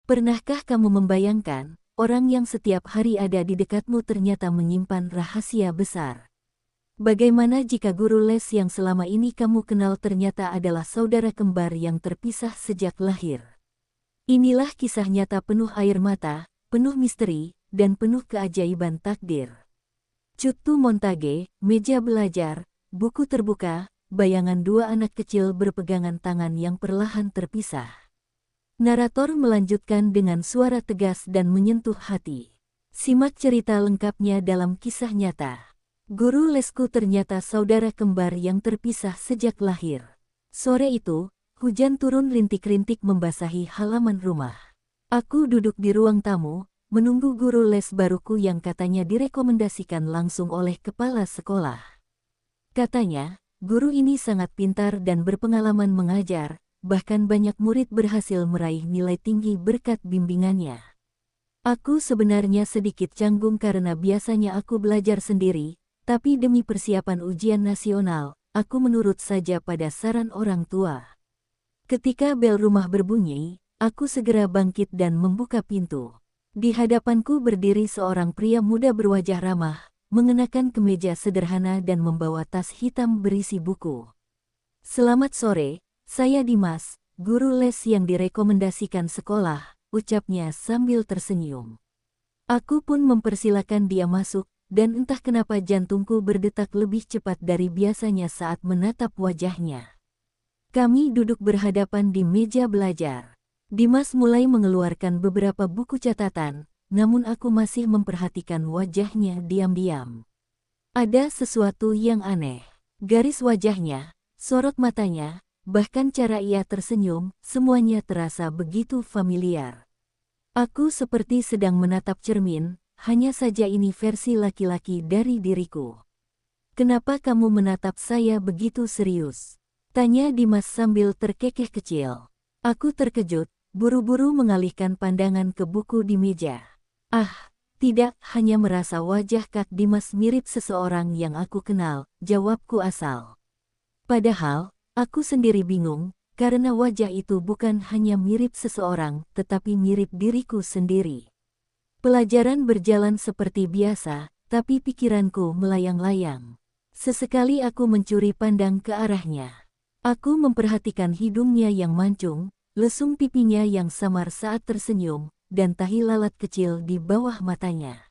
Pernahkah kamu membayangkan, orang yang setiap hari ada di dekatmu ternyata menyimpan rahasia besar? Bagaimana jika guru les yang selama ini kamu kenal ternyata adalah saudara kembar yang terpisah sejak lahir? Inilah kisah nyata penuh air mata, penuh misteri, dan penuh keajaiban takdir. Cuttu Montage, Meja Belajar, buku terbuka, bayangan dua anak kecil berpegangan tangan yang perlahan terpisah. Narator melanjutkan dengan suara tegas dan menyentuh hati. Simak cerita lengkapnya dalam kisah nyata. Guru lesku ternyata saudara kembar yang terpisah sejak lahir. Sore itu, hujan turun rintik-rintik membasahi halaman rumah. Aku duduk di ruang tamu, menunggu guru les baruku yang katanya direkomendasikan langsung oleh kepala sekolah. Katanya, guru ini sangat pintar dan berpengalaman mengajar, bahkan banyak murid berhasil meraih nilai tinggi berkat bimbingannya. Aku sebenarnya sedikit canggung karena biasanya aku belajar sendiri, tapi demi persiapan ujian nasional, aku menurut saja pada saran orang tua. Ketika bel rumah berbunyi, aku segera bangkit dan membuka pintu. Di hadapanku berdiri seorang pria muda berwajah ramah, mengenakan kemeja sederhana dan membawa tas hitam berisi buku. "Selamat sore, saya Dimas, guru les yang direkomendasikan sekolah," ucapnya sambil tersenyum. Aku pun mempersilakan dia masuk, dan entah kenapa jantungku berdetak lebih cepat dari biasanya saat menatap wajahnya. Kami duduk berhadapan di meja belajar. Dimas mulai mengeluarkan beberapa buku catatan, namun aku masih memperhatikan wajahnya diam-diam. Ada sesuatu yang aneh. Garis wajahnya, sorot matanya, bahkan cara ia tersenyum, semuanya terasa begitu familiar. Aku seperti sedang menatap cermin, hanya saja ini versi laki-laki dari diriku. "Kenapa kamu menatap saya begitu serius?" tanya Dimas sambil terkekeh kecil. Aku terkejut, buru-buru mengalihkan pandangan ke buku di meja. "Ah, tidak, hanya merasa wajah Kak Dimas mirip seseorang yang aku kenal," jawabku asal. Padahal, aku sendiri bingung, karena wajah itu bukan hanya mirip seseorang, tetapi mirip diriku sendiri. Pelajaran berjalan seperti biasa, tapi pikiranku melayang-layang. Sesekali aku mencuri pandang ke arahnya. Aku memperhatikan hidungnya yang mancung, lesung pipinya yang samar saat tersenyum, dan tahi lalat kecil di bawah matanya.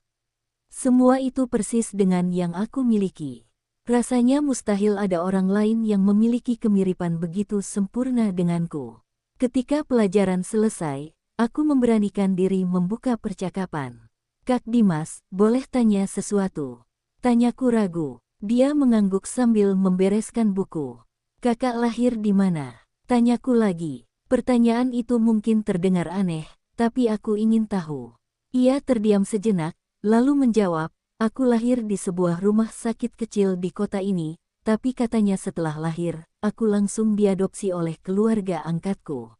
Semua itu persis dengan yang aku miliki. Rasanya mustahil ada orang lain yang memiliki kemiripan begitu sempurna denganku. Ketika pelajaran selesai, aku memberanikan diri membuka percakapan. "Kak Dimas, boleh tanya sesuatu?" tanyaku ragu. Dia mengangguk sambil membereskan buku. "Kakak lahir di mana?" tanyaku lagi. Pertanyaan itu mungkin terdengar aneh, tapi aku ingin tahu. Ia terdiam sejenak, lalu menjawab, "Aku lahir di sebuah rumah sakit kecil di kota ini, tapi katanya setelah lahir, aku langsung diadopsi oleh keluarga angkatku.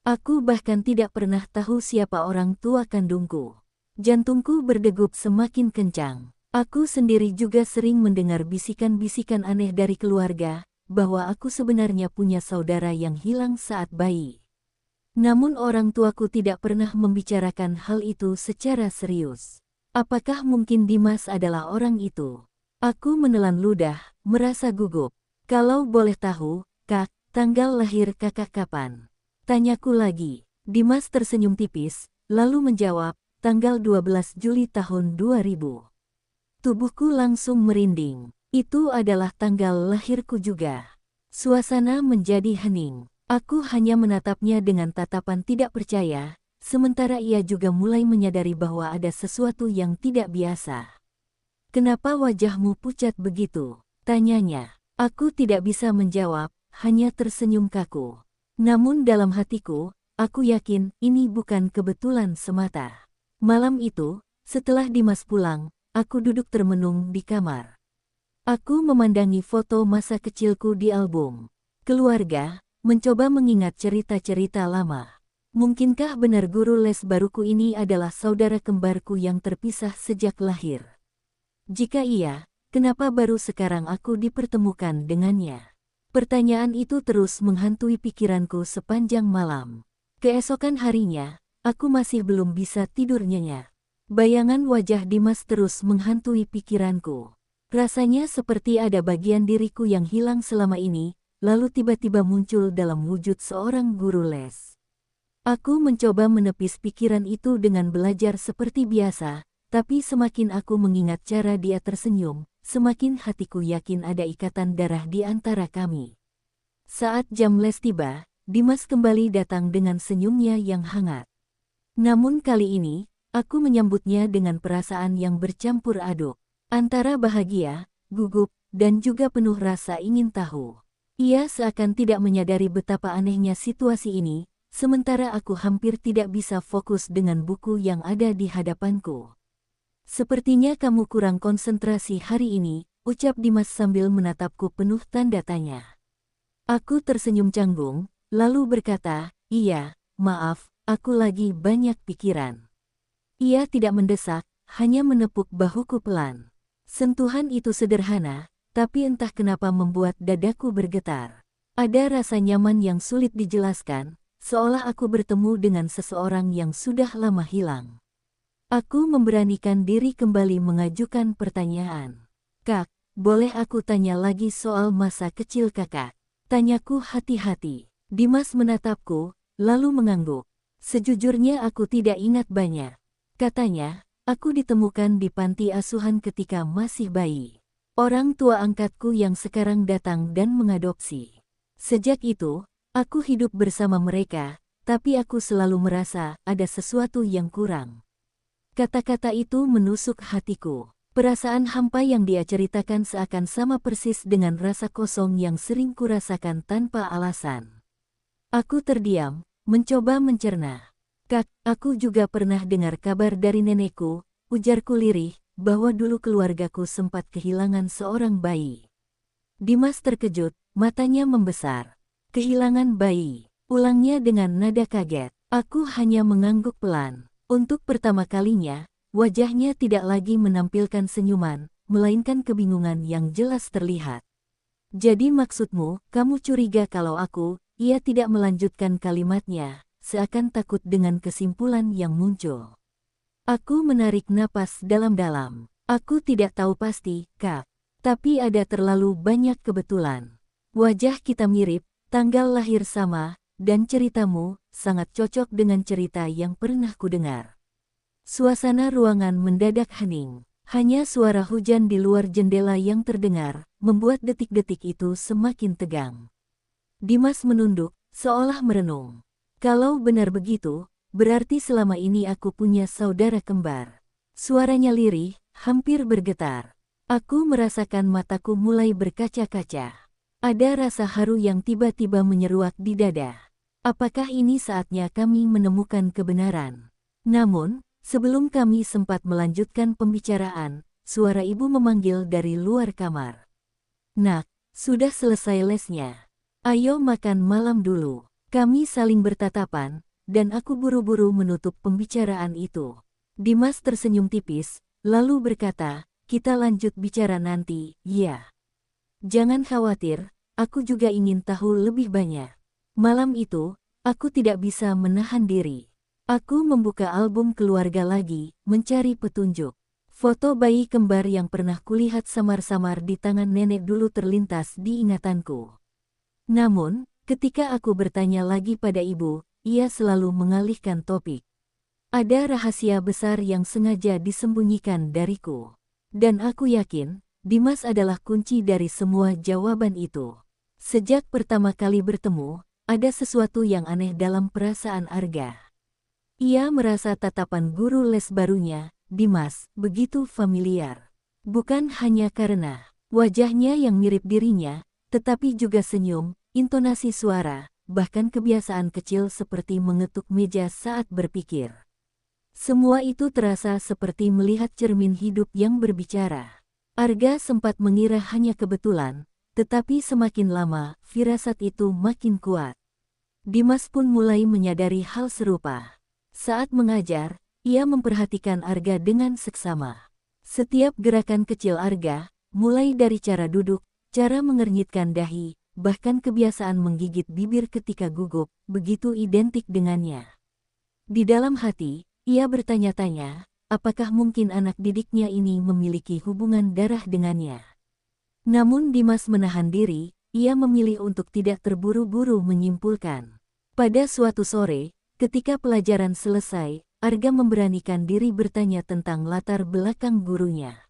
Aku bahkan tidak pernah tahu siapa orang tua kandungku." Jantungku berdegup semakin kencang. Aku sendiri juga sering mendengar bisikan-bisikan aneh dari keluarga, bahwa aku sebenarnya punya saudara yang hilang saat bayi. Namun orang tuaku tidak pernah membicarakan hal itu secara serius. Apakah mungkin Dimas adalah orang itu? Aku menelan ludah, merasa gugup. "Kalau boleh tahu, Kak, tanggal lahir kakak kapan?" tanyaku lagi. Dimas tersenyum tipis, lalu menjawab, "Tanggal 12 Juli tahun 2000. Tubuhku langsung merinding. Itu adalah tanggal lahirku juga. Suasana menjadi hening. Aku hanya menatapnya dengan tatapan tidak percaya, sementara ia juga mulai menyadari bahwa ada sesuatu yang tidak biasa. "Kenapa wajahmu pucat begitu?" tanyanya. Aku tidak bisa menjawab, hanya tersenyum kaku. Namun dalam hatiku, aku yakin ini bukan kebetulan semata. Malam itu, setelah Dimas pulang, aku duduk termenung di kamar. Aku memandangi foto masa kecilku di album keluarga, mencoba mengingat cerita-cerita lama. Mungkinkah benar guru les baruku ini adalah saudara kembarku yang terpisah sejak lahir? Jika iya, kenapa baru sekarang aku dipertemukan dengannya? Pertanyaan itu terus menghantui pikiranku sepanjang malam. Keesokan harinya, aku masih belum bisa tidur nyenyak. Bayangan wajah Dimas terus menghantui pikiranku. Rasanya seperti ada bagian diriku yang hilang selama ini, lalu tiba-tiba muncul dalam wujud seorang guru les. Aku mencoba menepis pikiran itu dengan belajar seperti biasa, tapi semakin aku mengingat cara dia tersenyum, semakin hatiku yakin ada ikatan darah di antara kami. Saat jam les tiba, Dimas kembali datang dengan senyumnya yang hangat. Namun kali ini, aku menyambutnya dengan perasaan yang bercampur aduk, antara bahagia, gugup, dan juga penuh rasa ingin tahu. Ia seakan tidak menyadari betapa anehnya situasi ini, sementara aku hampir tidak bisa fokus dengan buku yang ada di hadapanku. Sepertinya kamu kurang konsentrasi hari ini, ucap Dimas sambil menatapku penuh tanda tanya. Aku tersenyum canggung, lalu berkata, iya, maaf, aku lagi banyak pikiran. Ia tidak mendesak, hanya menepuk bahuku pelan. Sentuhan itu sederhana, tapi entah kenapa membuat dadaku bergetar. Ada rasa nyaman yang sulit dijelaskan, seolah aku bertemu dengan seseorang yang sudah lama hilang. Aku memberanikan diri kembali mengajukan pertanyaan. Kak, boleh aku tanya lagi soal masa kecil kakak? Tanyaku hati-hati. Dimas menatapku, lalu mengangguk. Sejujurnya aku tidak ingat banyak. Katanya, aku ditemukan di panti asuhan ketika masih bayi. Orang tua angkatku yang sekarang datang dan mengadopsi. Sejak itu, aku hidup bersama mereka, tapi aku selalu merasa ada sesuatu yang kurang. Kata-kata itu menusuk hatiku. Perasaan hampa yang dia ceritakan seakan sama persis dengan rasa kosong yang sering kurasakan tanpa alasan. Aku terdiam, mencoba mencerna. Kak, aku juga pernah dengar kabar dari nenekku, ujarku lirih, bahwa dulu keluargaku sempat kehilangan seorang bayi. Dimas terkejut, matanya membesar. Kehilangan bayi, ulangnya dengan nada kaget. Aku hanya mengangguk pelan. Untuk pertama kalinya, wajahnya tidak lagi menampilkan senyuman, melainkan kebingungan yang jelas terlihat. Jadi maksudmu, kamu curiga kalau aku, ia tidak melanjutkan kalimatnya, seakan takut dengan kesimpulan yang muncul. Aku menarik napas dalam-dalam. Aku tidak tahu pasti, Kak. Tapi ada terlalu banyak kebetulan. Wajah kita mirip, tanggal lahir sama, dan ceritamu sangat cocok dengan cerita yang pernah kudengar. Suasana ruangan mendadak hening. Hanya suara hujan di luar jendela yang terdengar, membuat detik-detik itu semakin tegang. Dimas menunduk, seolah merenung. Kalau benar begitu, berarti selama ini aku punya saudara kembar. Suaranya lirih, hampir bergetar. Aku merasakan mataku mulai berkaca-kaca. Ada rasa haru yang tiba-tiba menyeruak di dada. Apakah ini saatnya kami menemukan kebenaran? Namun, sebelum kami sempat melanjutkan pembicaraan, suara ibu memanggil dari luar kamar. Nak, sudah selesai lesnya. Ayo makan malam dulu. Kami saling bertatapan, dan aku buru-buru menutup pembicaraan itu. Dimas tersenyum tipis, lalu berkata, kita lanjut bicara nanti, ya. Jangan khawatir, aku juga ingin tahu lebih banyak. Malam itu, aku tidak bisa menahan diri. Aku membuka album keluarga lagi, mencari petunjuk. Foto bayi kembar yang pernah kulihat samar-samar di tangan nenek dulu terlintas di ingatanku. Namun, ketika aku bertanya lagi pada ibu, ia selalu mengalihkan topik. Ada rahasia besar yang sengaja disembunyikan dariku. Dan aku yakin, Dimas adalah kunci dari semua jawaban itu. Sejak pertama kali bertemu, ada sesuatu yang aneh dalam perasaan Arga. Ia merasa tatapan guru les barunya, Dimas, begitu familiar. Bukan hanya karena wajahnya yang mirip dirinya, tetapi juga senyum, intonasi suara, bahkan kebiasaan kecil seperti mengetuk meja saat berpikir. Semua itu terasa seperti melihat cermin hidup yang berbicara. Arga sempat mengira hanya kebetulan, tetapi semakin lama, firasat itu makin kuat. Dimas pun mulai menyadari hal serupa. Saat mengajar, ia memperhatikan Arga dengan seksama. Setiap gerakan kecil Arga, mulai dari cara duduk, cara mengernyitkan dahi, bahkan kebiasaan menggigit bibir ketika gugup, begitu identik dengannya. Di dalam hati, ia bertanya-tanya, apakah mungkin anak didiknya ini memiliki hubungan darah dengannya. Namun Dimas menahan diri, ia memilih untuk tidak terburu-buru menyimpulkan. Pada suatu sore, ketika pelajaran selesai, Arga memberanikan diri bertanya tentang latar belakang gurunya.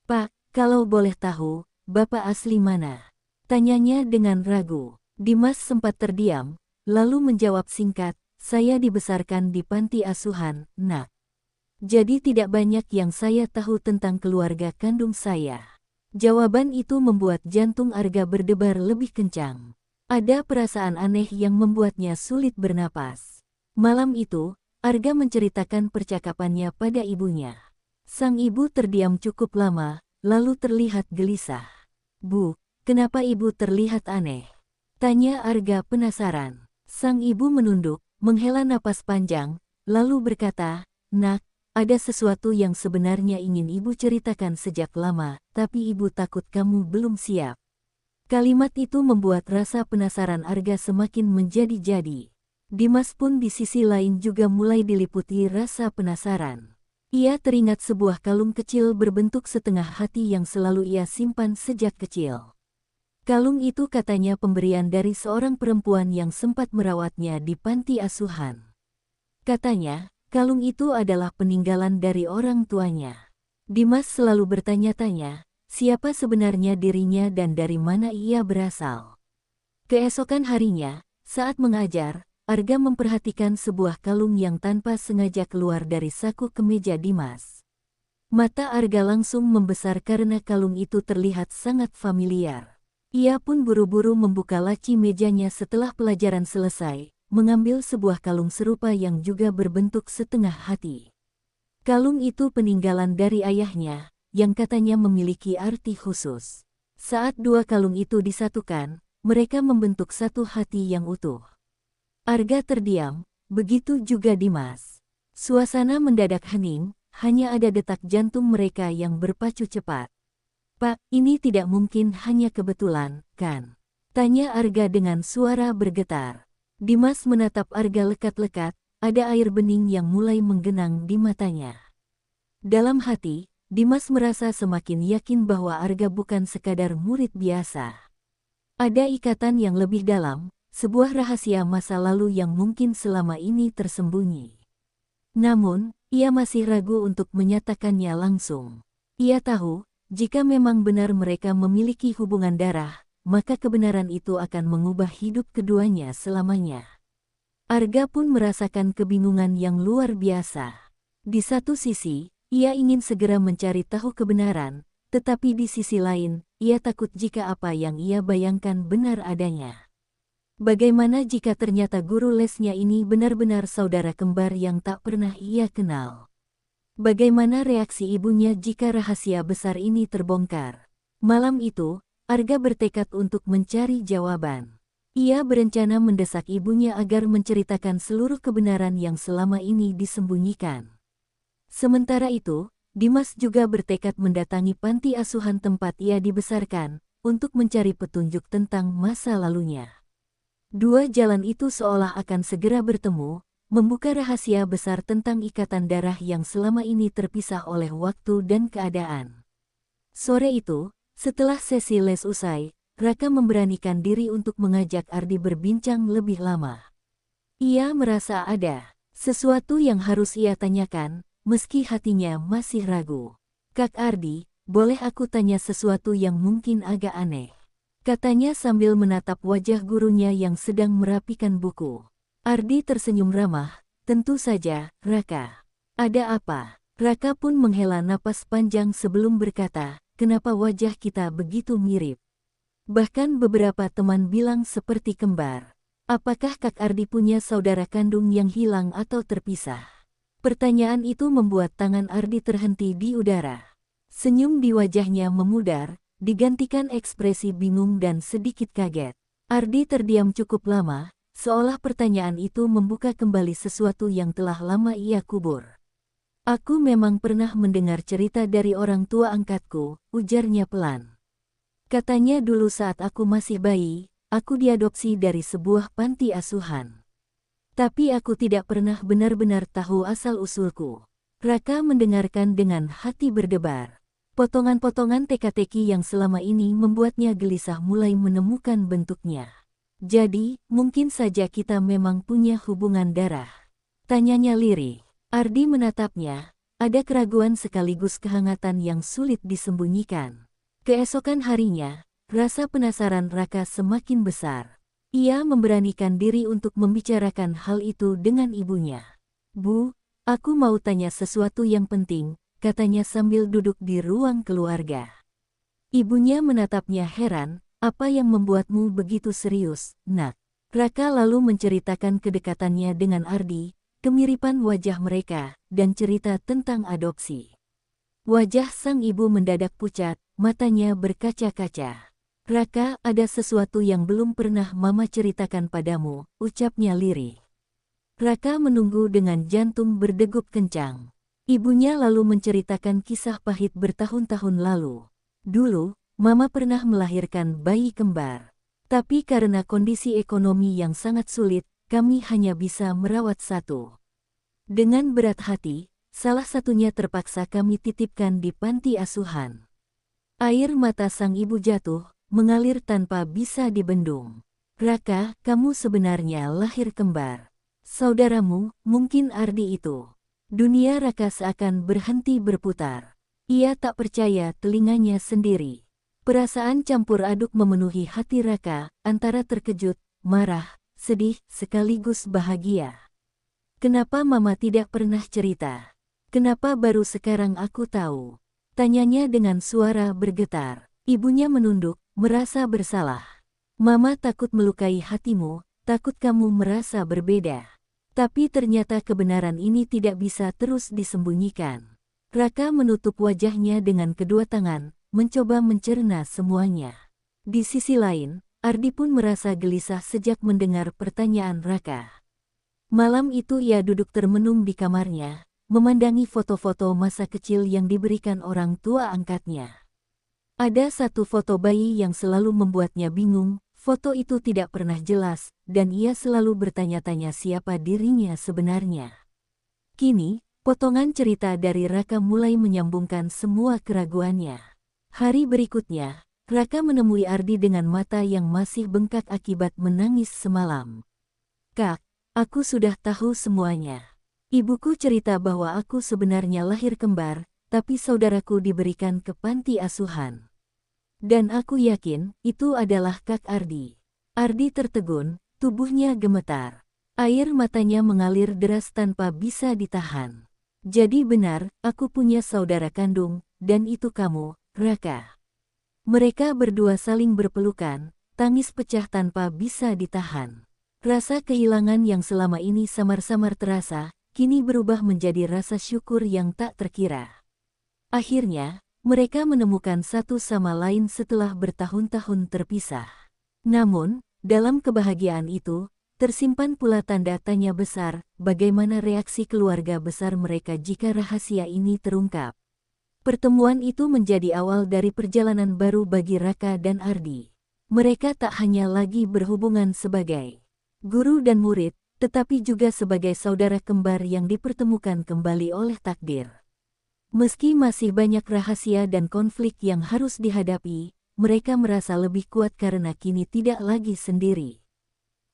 "Pak, kalau boleh tahu, Bapak asli mana?" tanyanya dengan ragu. Dimas sempat terdiam, lalu menjawab singkat, "Saya dibesarkan di panti asuhan, Nak. Jadi tidak banyak yang saya tahu tentang keluarga kandung saya." Jawaban itu membuat jantung Arga berdebar lebih kencang. Ada perasaan aneh yang membuatnya sulit bernapas. Malam itu, Arga menceritakan percakapannya pada ibunya. Sang ibu terdiam cukup lama, lalu terlihat gelisah. "Bu, kenapa ibu terlihat aneh?" tanya Arga penasaran. Sang ibu menunduk, menghela napas panjang, lalu berkata, "Nak, ada sesuatu yang sebenarnya ingin ibu ceritakan sejak lama, tapi ibu takut kamu belum siap." Kalimat itu membuat rasa penasaran Arga semakin menjadi-jadi. Dimas pun di sisi lain juga mulai diliputi rasa penasaran. Ia teringat sebuah kalung kecil berbentuk setengah hati yang selalu ia simpan sejak kecil. Kalung itu katanya pemberian dari seorang perempuan yang sempat merawatnya di panti asuhan. Katanya, kalung itu adalah peninggalan dari orang tuanya. Dimas selalu bertanya-tanya, siapa sebenarnya dirinya dan dari mana ia berasal. Keesokan harinya, saat mengajar, Arga memperhatikan sebuah kalung yang tanpa sengaja keluar dari saku kemeja Dimas. Mata Arga langsung membesar karena kalung itu terlihat sangat familiar. Ia pun buru-buru membuka laci mejanya setelah pelajaran selesai, mengambil sebuah kalung serupa yang juga berbentuk setengah hati. Kalung itu peninggalan dari ayahnya, yang katanya memiliki arti khusus. Saat dua kalung itu disatukan, mereka membentuk satu hati yang utuh. Arga terdiam, begitu juga Dimas. Suasana mendadak hening, hanya ada detak jantung mereka yang berpacu cepat. "Pak, ini tidak mungkin hanya kebetulan, kan?" tanya Arga dengan suara bergetar. Dimas menatap Arga lekat-lekat, ada air bening yang mulai menggenang di matanya. Dalam hati, Dimas merasa semakin yakin bahwa Arga bukan sekadar murid biasa. Ada ikatan yang lebih dalam, sebuah rahasia masa lalu yang mungkin selama ini tersembunyi. Namun, ia masih ragu untuk menyatakannya langsung. Ia tahu, jika memang benar mereka memiliki hubungan darah, maka kebenaran itu akan mengubah hidup keduanya selamanya. Arga pun merasakan kebingungan yang luar biasa. Di satu sisi, ia ingin segera mencari tahu kebenaran, tetapi di sisi lain, ia takut jika apa yang ia bayangkan benar adanya. Bagaimana jika ternyata guru lesnya ini benar-benar saudara kembar yang tak pernah ia kenal? Bagaimana reaksi ibunya jika rahasia besar ini terbongkar? Malam itu, Arga bertekad untuk mencari jawaban. Ia berencana mendesak ibunya agar menceritakan seluruh kebenaran yang selama ini disembunyikan. Sementara itu, Dimas juga bertekad mendatangi panti asuhan tempat ia dibesarkan, untuk mencari petunjuk tentang masa lalunya. Dua jalan itu seolah akan segera bertemu, membuka rahasia besar tentang ikatan darah yang selama ini terpisah oleh waktu dan keadaan. Sore itu, setelah sesi les usai, Raka memberanikan diri untuk mengajak Ardi berbincang lebih lama. Ia merasa ada sesuatu yang harus ia tanyakan, meski hatinya masih ragu. "Kak Ardi, boleh aku tanya sesuatu yang mungkin agak aneh?" katanya sambil menatap wajah gurunya yang sedang merapikan buku. Ardi tersenyum ramah, "Tentu saja, Raka. Ada apa?" Raka pun menghela napas panjang sebelum berkata, "Kenapa wajah kita begitu mirip? Bahkan beberapa teman bilang seperti kembar. Apakah Kak Ardi punya saudara kandung yang hilang atau terpisah?" Pertanyaan itu membuat tangan Ardi terhenti di udara. Senyum di wajahnya memudar, digantikan ekspresi bingung dan sedikit kaget. Ardi terdiam cukup lama, seolah pertanyaan itu membuka kembali sesuatu yang telah lama ia kubur. "Aku memang pernah mendengar cerita dari orang tua angkatku," ujarnya pelan. "Katanya dulu saat aku masih bayi, aku diadopsi dari sebuah panti asuhan. Tapi aku tidak pernah benar-benar tahu asal-usulku. Raka mendengarkan dengan hati berdebar. Potongan-potongan teka-teki yang selama ini membuatnya gelisah mulai menemukan bentuknya. Jadi, mungkin saja kita memang punya hubungan darah. Tanyanya lirih. Ardi menatapnya, ada keraguan sekaligus kehangatan yang sulit disembunyikan. Keesokan harinya, rasa penasaran Raka semakin besar. Ia memberanikan diri untuk membicarakan hal itu dengan ibunya. "Bu, aku mau tanya sesuatu yang penting," katanya sambil duduk di ruang keluarga. Ibunya menatapnya heran, "Apa yang membuatmu begitu serius, Nak?" Raka lalu menceritakan kedekatannya dengan Ardi, kemiripan wajah mereka, dan cerita tentang adopsi. Wajah sang ibu mendadak pucat, matanya berkaca-kaca. "Raka, ada sesuatu yang belum pernah Mama ceritakan padamu," ucapnya lirih. Raka menunggu dengan jantung berdegup kencang. Ibunya lalu menceritakan kisah pahit bertahun-tahun lalu. "Dulu, Mama pernah melahirkan bayi kembar. Tapi karena kondisi ekonomi yang sangat sulit, kami hanya bisa merawat satu. Dengan berat hati, salah satunya terpaksa kami titipkan di panti asuhan." Air mata sang ibu jatuh, mengalir tanpa bisa dibendung. "Raka, kamu sebenarnya lahir kembar. Saudaramu, mungkin Ardi itu." Dunia Raka seakan berhenti berputar. Ia tak percaya telinganya sendiri. Perasaan campur aduk memenuhi hati Raka, antara terkejut, marah, sedih, sekaligus bahagia. "Kenapa Mama tidak pernah cerita? Kenapa baru sekarang aku tahu?" tanyanya dengan suara bergetar. Ibunya menunduk, merasa bersalah. "Mama takut melukai hatimu, takut kamu merasa berbeda." Tapi ternyata kebenaran ini tidak bisa terus disembunyikan. Raka menutup wajahnya dengan kedua tangan, mencoba mencerna semuanya. Di sisi lain, Ardi pun merasa gelisah sejak mendengar pertanyaan Raka. Malam itu ia duduk termenung di kamarnya, memandangi foto-foto masa kecil yang diberikan orang tua angkatnya. Ada satu foto bayi yang selalu membuatnya bingung. Foto itu tidak pernah jelas, dan ia selalu bertanya-tanya siapa dirinya sebenarnya. Kini, potongan cerita dari Raka mulai menyambungkan semua keraguannya. Hari berikutnya, Raka menemui Ardi dengan mata yang masih bengkak akibat menangis semalam. "Kak, aku sudah tahu semuanya. Ibuku cerita bahwa aku sebenarnya lahir kembar, tapi saudaraku diberikan ke panti asuhan. Dan aku yakin, itu adalah Kak Ardi." Ardi tertegun, tubuhnya gemetar. Air matanya mengalir deras tanpa bisa ditahan. "Jadi benar, aku punya saudara kandung, dan itu kamu, Raka." Mereka berdua saling berpelukan, tangis pecah tanpa bisa ditahan. Rasa kehilangan yang selama ini samar-samar terasa, kini berubah menjadi rasa syukur yang tak terkira. Akhirnya, mereka menemukan satu sama lain setelah bertahun-tahun terpisah. Namun, dalam kebahagiaan itu, tersimpan pula tanda tanya besar, bagaimana reaksi keluarga besar mereka jika rahasia ini terungkap. Pertemuan itu menjadi awal dari perjalanan baru bagi Raka dan Ardi. Mereka tak hanya lagi berhubungan sebagai guru dan murid, tetapi juga sebagai saudara kembar yang dipertemukan kembali oleh takdir. Meski masih banyak rahasia dan konflik yang harus dihadapi, mereka merasa lebih kuat karena kini tidak lagi sendiri.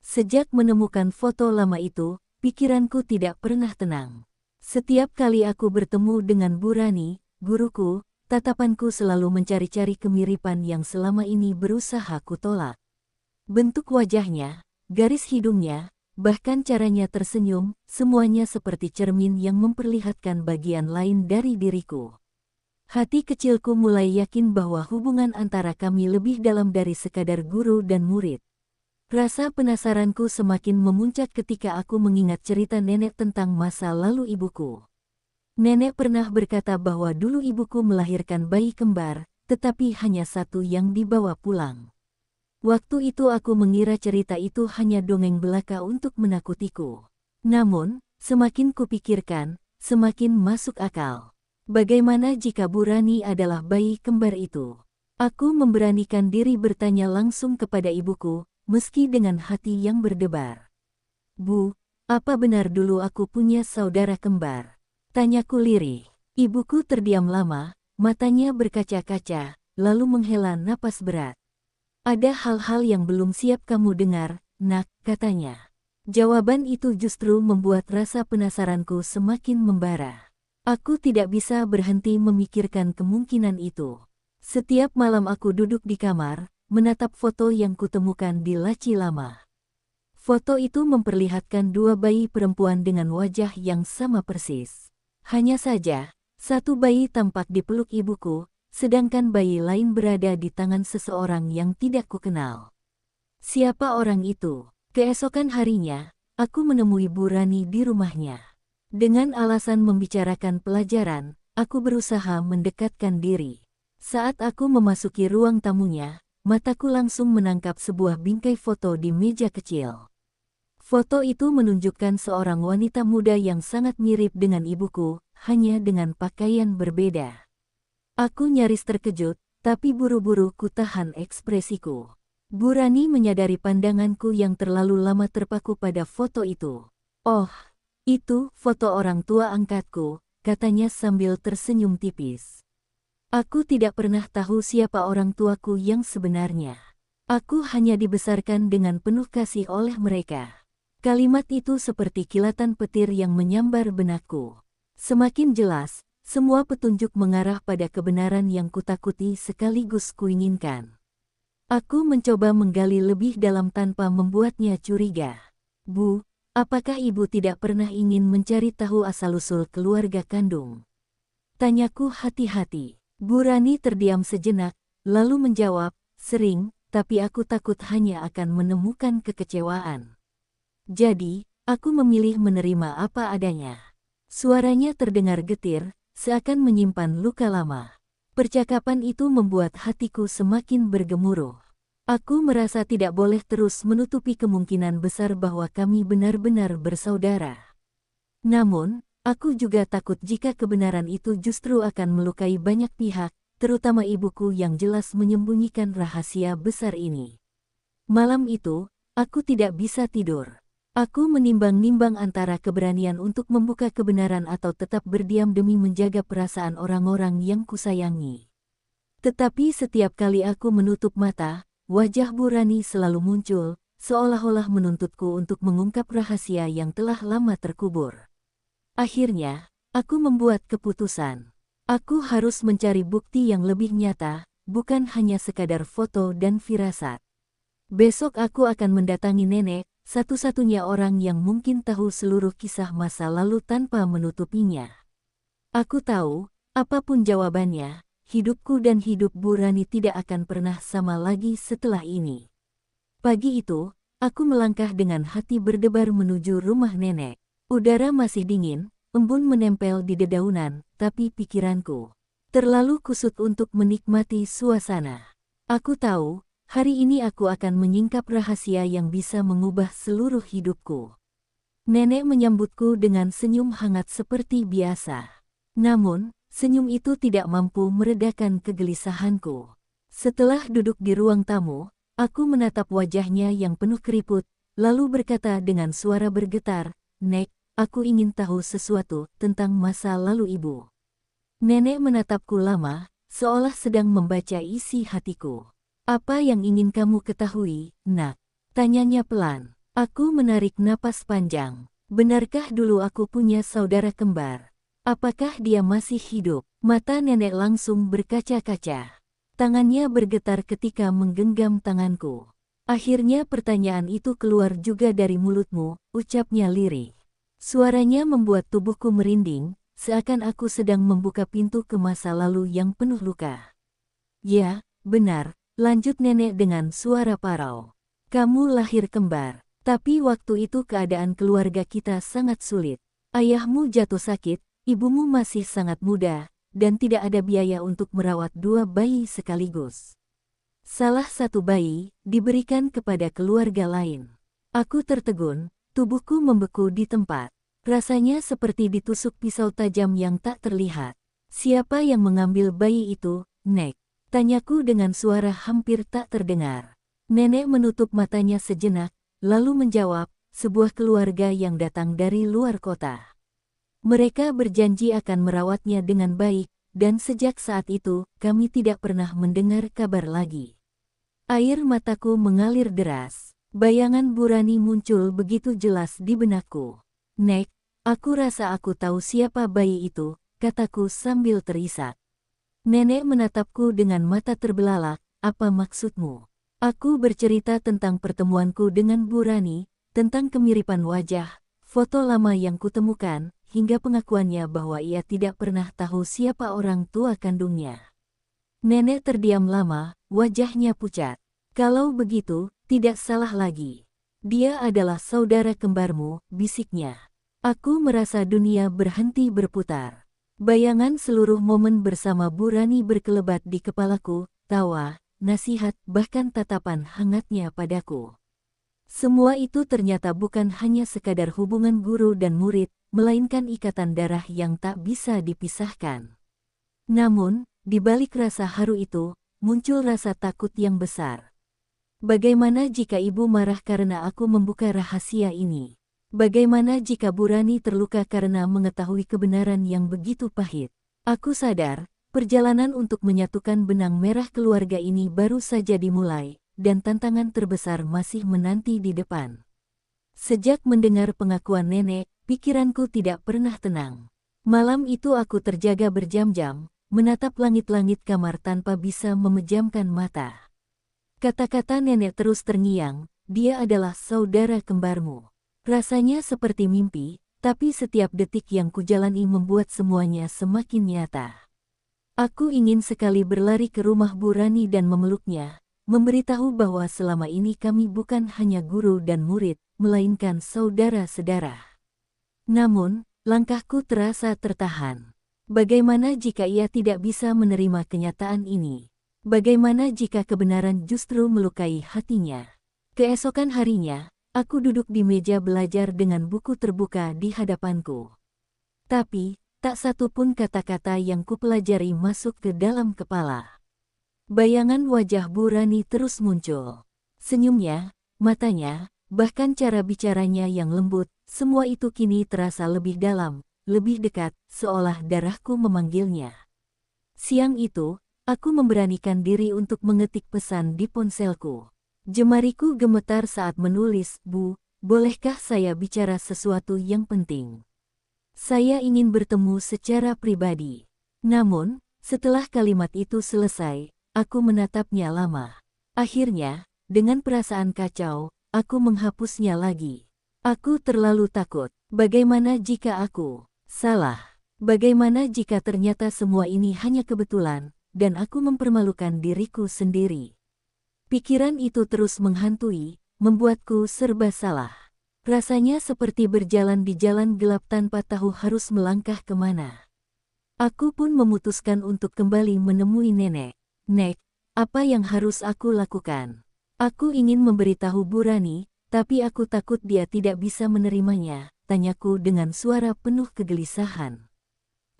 Sejak menemukan foto lama itu, pikiranku tidak pernah tenang. Setiap kali aku bertemu dengan Bu Rani, guruku, tatapanku selalu mencari-cari kemiripan yang selama ini berusaha kutolak. Bentuk wajahnya, garis hidungnya, bahkan caranya tersenyum, semuanya seperti cermin yang memperlihatkan bagian lain dari diriku. Hati kecilku mulai yakin bahwa hubungan antara kami lebih dalam dari sekadar guru dan murid. Rasa penasaranku semakin memuncak ketika aku mengingat cerita nenek tentang masa lalu ibuku. Nenek pernah berkata bahwa dulu ibuku melahirkan bayi kembar, tetapi hanya satu yang dibawa pulang. Waktu itu aku mengira cerita itu hanya dongeng belaka untuk menakutiku. Namun, semakin kupikirkan, semakin masuk akal. Bagaimana jika Bu Rani adalah bayi kembar itu? Aku memberanikan diri bertanya langsung kepada ibuku, meski dengan hati yang berdebar. "Bu, Apa benar dulu aku punya saudara kembar? Tanyaku lirih. Ibuku terdiam lama, matanya berkaca-kaca, lalu menghela napas berat. Ada hal-hal yang belum siap kamu dengar, nak, katanya. Jawaban itu justru membuat rasa penasaranku semakin membara. Aku tidak bisa berhenti memikirkan kemungkinan itu. Setiap malam aku duduk di kamar, menatap foto yang kutemukan di laci lama. Foto itu memperlihatkan dua bayi perempuan dengan wajah yang sama persis. Hanya saja, satu bayi tampak dipeluk ibuku, sedangkan bayi lain berada di tangan seseorang yang tidak kukenal. Siapa orang itu? Keesokan harinya, aku menemui Bu Rani di rumahnya. Dengan alasan membicarakan pelajaran, aku berusaha mendekatkan diri. Saat aku memasuki ruang tamunya, mataku langsung menangkap sebuah bingkai foto di meja kecil. Foto itu menunjukkan seorang wanita muda yang sangat mirip dengan ibuku, hanya dengan pakaian berbeda. Aku nyaris terkejut, tapi buru-buru kutahan ekspresiku. Bu Rani menyadari pandanganku yang terlalu lama terpaku pada foto itu. "Oh, itu foto orang tua angkatku," katanya sambil tersenyum tipis. "Aku tidak pernah tahu siapa orang tuaku yang sebenarnya. Aku hanya dibesarkan dengan penuh kasih oleh mereka." Kalimat itu seperti kilatan petir yang menyambar benakku. Semakin jelas, semua petunjuk mengarah pada kebenaran yang kutakuti sekaligus kuinginkan. Aku mencoba menggali lebih dalam tanpa membuatnya curiga. "Bu, apakah ibu tidak pernah ingin mencari tahu asal-usul keluarga kandung?" Tanyaku hati-hati. Bu Rani terdiam sejenak, lalu menjawab, "Sering, tapi aku takut hanya akan menemukan kekecewaan. Jadi, aku memilih menerima apa adanya." Suaranya terdengar getir, seakan menyimpan luka lama. Percakapan itu membuat hatiku semakin bergemuruh. Aku merasa tidak boleh terus menutupi kemungkinan besar bahwa kami benar-benar bersaudara. Namun, aku juga takut jika kebenaran itu justru akan melukai banyak pihak, terutama ibuku yang jelas menyembunyikan rahasia besar ini. Malam itu, aku tidak bisa tidur. Aku menimbang-nimbang antara keberanian untuk membuka kebenaran atau tetap berdiam demi menjaga perasaan orang-orang yang kusayangi. Tetapi setiap kali aku menutup mata, wajah Bu Rani selalu muncul, seolah-olah menuntutku untuk mengungkap rahasia yang telah lama terkubur. Akhirnya, aku membuat keputusan. Aku harus mencari bukti yang lebih nyata, bukan hanya sekadar foto dan firasat. Besok aku akan mendatangi nenek, satu-satunya orang yang mungkin tahu seluruh kisah masa lalu tanpa menutupinya. Aku tahu, apapun jawabannya, hidupku dan hidup Bu Rani tidak akan pernah sama lagi setelah ini. Pagi itu, aku melangkah dengan hati berdebar menuju rumah nenek. Udara masih dingin, embun menempel di dedaunan, tapi pikiranku terlalu kusut untuk menikmati suasana. Aku tahu, hari ini aku akan menyingkap rahasia yang bisa mengubah seluruh hidupku. Nenek menyambutku dengan senyum hangat seperti biasa. Namun, senyum itu tidak mampu meredakan kegelisahanku. Setelah duduk di ruang tamu, aku menatap wajahnya yang penuh keriput, lalu berkata dengan suara bergetar, "Nek, aku ingin tahu sesuatu tentang masa lalu ibu." Nenek menatapku lama, seolah sedang membaca isi hatiku. "Apa yang ingin kamu ketahui, nak?" tanyanya pelan. Aku menarik napas panjang. "Benarkah dulu aku punya saudara kembar? Apakah dia masih hidup?" Mata nenek langsung berkaca-kaca. Tangannya bergetar ketika menggenggam tanganku. "Akhirnya pertanyaan itu keluar juga dari mulutmu," ucapnya lirih. Suaranya membuat tubuhku merinding, seakan aku sedang membuka pintu ke masa lalu yang penuh luka. "Ya, benar," lanjut nenek dengan suara parau. "Kamu lahir kembar, tapi waktu itu keadaan keluarga kita sangat sulit. Ayahmu jatuh sakit, ibumu masih sangat muda, dan tidak ada biaya untuk merawat dua bayi sekaligus. Salah satu bayi diberikan kepada keluarga lain." Aku tertegun, tubuhku membeku di tempat. Rasanya seperti ditusuk pisau tajam yang tak terlihat. "Siapa yang mengambil bayi itu, Nek?" tanyaku dengan suara hampir tak terdengar. Nenek menutup matanya sejenak, lalu menjawab, sebuah keluarga yang datang dari luar kota. Mereka berjanji akan merawatnya dengan baik, dan sejak saat itu, kami tidak pernah mendengar kabar lagi. Air mataku mengalir deras. Bayangan Burani muncul begitu jelas di benakku. Nek, aku rasa aku tahu siapa bayi itu, kataku sambil terisak. Nenek menatapku dengan mata terbelalak, apa maksudmu? Aku bercerita tentang pertemuanku dengan Burani, tentang kemiripan wajah, foto lama yang kutemukan, hingga pengakuannya bahwa ia tidak pernah tahu siapa orang tua kandungnya. Nenek terdiam lama, wajahnya pucat. Kalau begitu, tidak salah lagi. Dia adalah saudara kembarmu, bisiknya. Aku merasa dunia berhenti berputar. Bayangan seluruh momen bersama Burani berkelebat di kepalaku, tawa, nasihat, bahkan tatapan hangatnya padaku. Semua itu ternyata bukan hanya sekadar hubungan guru dan murid, melainkan ikatan darah yang tak bisa dipisahkan. Namun, di balik rasa haru itu, muncul rasa takut yang besar. Bagaimana jika ibu marah karena aku membuka rahasia ini? Bagaimana jika Burani terluka karena mengetahui kebenaran yang begitu pahit? Aku sadar, perjalanan untuk menyatukan benang merah keluarga ini baru saja dimulai, dan tantangan terbesar masih menanti di depan. Sejak mendengar pengakuan nenek, pikiranku tidak pernah tenang. Malam itu aku terjaga berjam-jam, menatap langit-langit kamar tanpa bisa memejamkan mata. Kata-kata nenek terus terngiang, dia adalah saudara kembarmu. Rasanya seperti mimpi, tapi setiap detik yang kujalani membuat semuanya semakin nyata. Aku ingin sekali berlari ke rumah Burani dan memeluknya, memberitahu bahwa selama ini kami bukan hanya guru dan murid, melainkan saudara-sedara. Namun, langkahku terasa tertahan. Bagaimana jika ia tidak bisa menerima kenyataan ini? Bagaimana jika kebenaran justru melukai hatinya? Keesokan harinya, aku duduk di meja belajar dengan buku terbuka di hadapanku. Tapi, tak satu pun kata-kata yang kupelajari masuk ke dalam kepala. Bayangan wajah Burani terus muncul. Senyumnya, matanya, bahkan cara bicaranya yang lembut, semua itu kini terasa lebih dalam, lebih dekat, seolah darahku memanggilnya. Siang itu, aku memberanikan diri untuk mengetik pesan di ponselku. Jemariku gemetar saat menulis, "Bu, bolehkah saya bicara sesuatu yang penting? Saya ingin bertemu secara pribadi." Namun, setelah kalimat itu selesai, aku menatapnya lama. Akhirnya, dengan perasaan kacau, aku menghapusnya lagi. Aku terlalu takut. Bagaimana jika aku salah? Bagaimana jika ternyata semua ini hanya kebetulan, dan aku mempermalukan diriku sendiri? Pikiran itu terus menghantui, membuatku serba salah. Rasanya seperti berjalan di jalan gelap tanpa tahu harus melangkah kemana. Aku pun memutuskan untuk kembali menemui nenek. "Nek, apa yang harus aku lakukan?" Aku ingin memberitahu Burani, tapi aku takut dia tidak bisa menerimanya, tanyaku dengan suara penuh kegelisahan.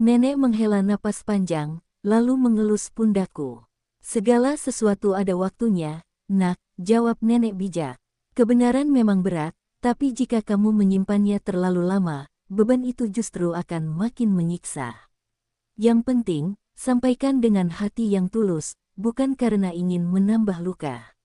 Nenek menghela napas panjang, lalu mengelus pundakku. "Segala sesuatu ada waktunya, Nak," jawab nenek bijak. "Kebenaran memang berat, tapi jika kamu menyimpannya terlalu lama, beban itu justru akan makin menyiksa. Yang penting, sampaikan dengan hati yang tulus, bukan karena ingin menambah luka."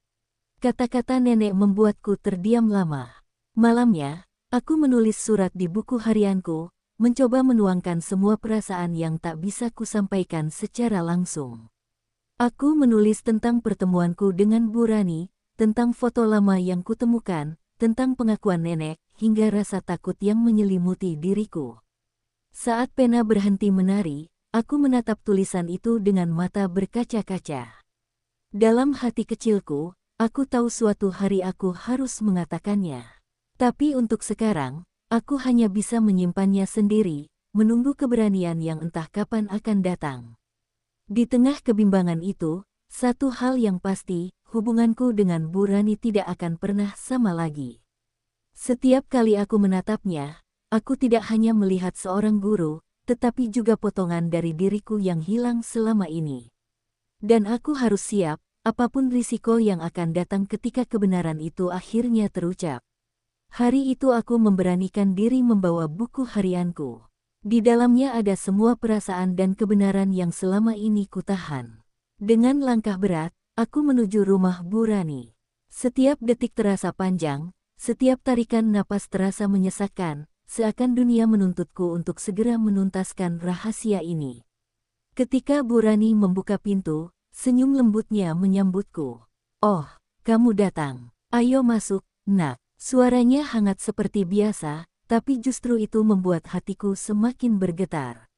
Kata-kata nenek membuatku terdiam lama. Malamnya, aku menulis surat di buku harianku, mencoba menuangkan semua perasaan yang tak bisa kusampaikan secara langsung. Aku menulis tentang pertemuanku dengan Burani, tentang foto lama yang kutemukan, tentang pengakuan nenek, hingga rasa takut yang menyelimuti diriku. Saat pena berhenti menari, aku menatap tulisan itu dengan mata berkaca-kaca. Dalam hati kecilku, aku tahu suatu hari aku harus mengatakannya. Tapi untuk sekarang, aku hanya bisa menyimpannya sendiri, menunggu keberanian yang entah kapan akan datang. Di tengah kebimbangan itu, satu hal yang pasti, hubunganku dengan Burani tidak akan pernah sama lagi. Setiap kali aku menatapnya, aku tidak hanya melihat seorang guru, tetapi juga potongan dari diriku yang hilang selama ini. Dan aku harus siap, apapun risiko yang akan datang ketika kebenaran itu akhirnya terucap. Hari itu aku memberanikan diri membawa buku harianku. Di dalamnya ada semua perasaan dan kebenaran yang selama ini kutahan. Dengan langkah berat, aku menuju rumah Bu Rani. Setiap detik terasa panjang, setiap tarikan napas terasa menyesakkan, seakan dunia menuntutku untuk segera menuntaskan rahasia ini. Ketika Bu Rani membuka pintu, senyum lembutnya menyambutku. "Oh, kamu datang. Ayo masuk, nak." Suaranya hangat seperti biasa, tapi justru itu membuat hatiku semakin bergetar.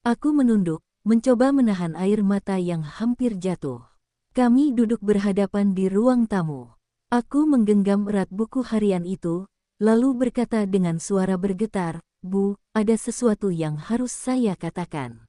Aku menunduk, mencoba menahan air mata yang hampir jatuh. Kami duduk berhadapan di ruang tamu. Aku menggenggam erat buku harian itu, lalu berkata dengan suara bergetar, "Bu, ada sesuatu yang harus saya katakan.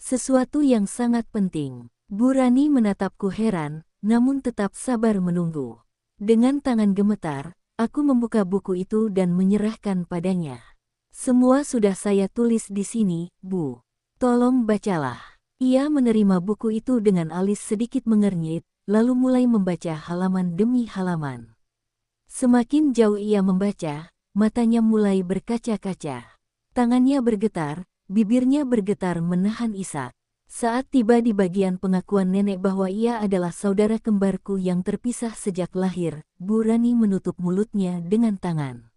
Sesuatu yang sangat penting." Bu Rani menatapku heran, namun tetap sabar menunggu. Dengan tangan gemetar, aku membuka buku itu dan menyerahkan padanya. "Semua sudah saya tulis di sini, Bu. Tolong bacalah." Ia menerima buku itu dengan alis sedikit mengernyit, lalu mulai membaca halaman demi halaman. Semakin jauh ia membaca, matanya mulai berkaca-kaca. Tangannya bergetar, bibirnya bergetar menahan isak. Saat tiba di bagian pengakuan nenek bahwa ia adalah saudara kembarku yang terpisah sejak lahir, Bu Rani menutup mulutnya dengan tangan.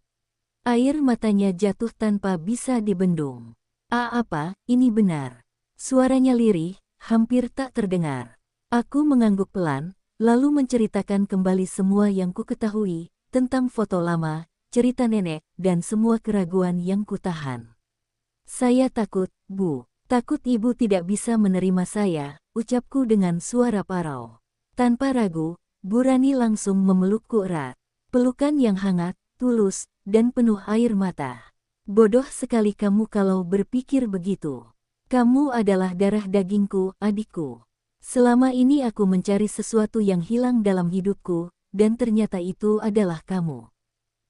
Air matanya jatuh tanpa bisa dibendung. Apa, ini benar?" Suaranya lirih, hampir tak terdengar. Aku mengangguk pelan, lalu menceritakan kembali semua yang kuketahui, tentang foto lama, cerita nenek, dan semua keraguan yang kutahan. "Saya takut, Bu. Takut ibu tidak bisa menerima saya," ucapku dengan suara parau. Tanpa ragu, Bu Rani langsung memelukku erat. Pelukan yang hangat, tulus, dan penuh air mata. "Bodoh sekali kamu kalau berpikir begitu. Kamu adalah darah dagingku, adikku. Selama ini aku mencari sesuatu yang hilang dalam hidupku, dan ternyata itu adalah kamu."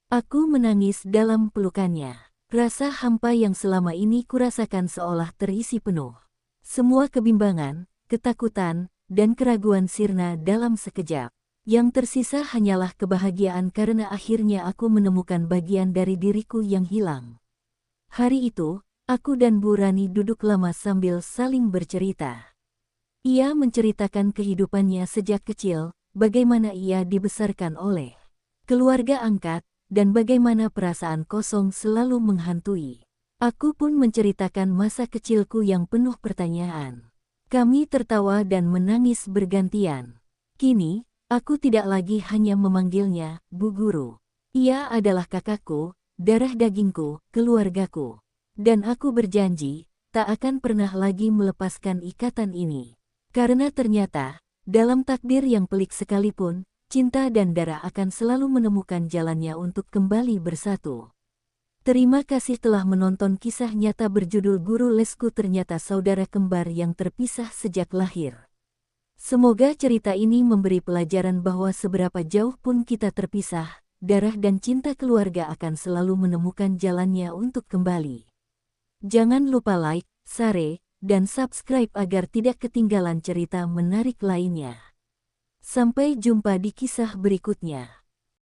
Aku menangis dalam pelukannya. Rasa hampa yang selama ini kurasakan seolah terisi penuh. Semua kebimbangan, ketakutan, dan keraguan sirna dalam sekejap. Yang tersisa hanyalah kebahagiaan karena akhirnya aku menemukan bagian dari diriku yang hilang. Hari itu, aku dan Bu Rani duduk lama sambil saling bercerita. Ia menceritakan kehidupannya sejak kecil, bagaimana ia dibesarkan oleh keluarga angkat, dan bagaimana perasaan kosong selalu menghantui. Aku pun menceritakan masa kecilku yang penuh pertanyaan. Kami tertawa dan menangis bergantian. Kini, aku tidak lagi hanya memanggilnya Bu Guru. Ia adalah kakakku, darah dagingku, keluargaku. Dan aku berjanji, tak akan pernah lagi melepaskan ikatan ini. Karena ternyata, dalam takdir yang pelik sekalipun, cinta dan darah akan selalu menemukan jalannya untuk kembali bersatu. Terima kasih telah menonton kisah nyata berjudul Guru Lesku Ternyata Saudara Kembar yang Terpisah Sejak Lahir. Semoga cerita ini memberi pelajaran bahwa seberapa jauh pun kita terpisah, darah dan cinta keluarga akan selalu menemukan jalannya untuk kembali. Jangan lupa like, share, dan subscribe agar tidak ketinggalan cerita menarik lainnya. Sampai jumpa di kisah berikutnya.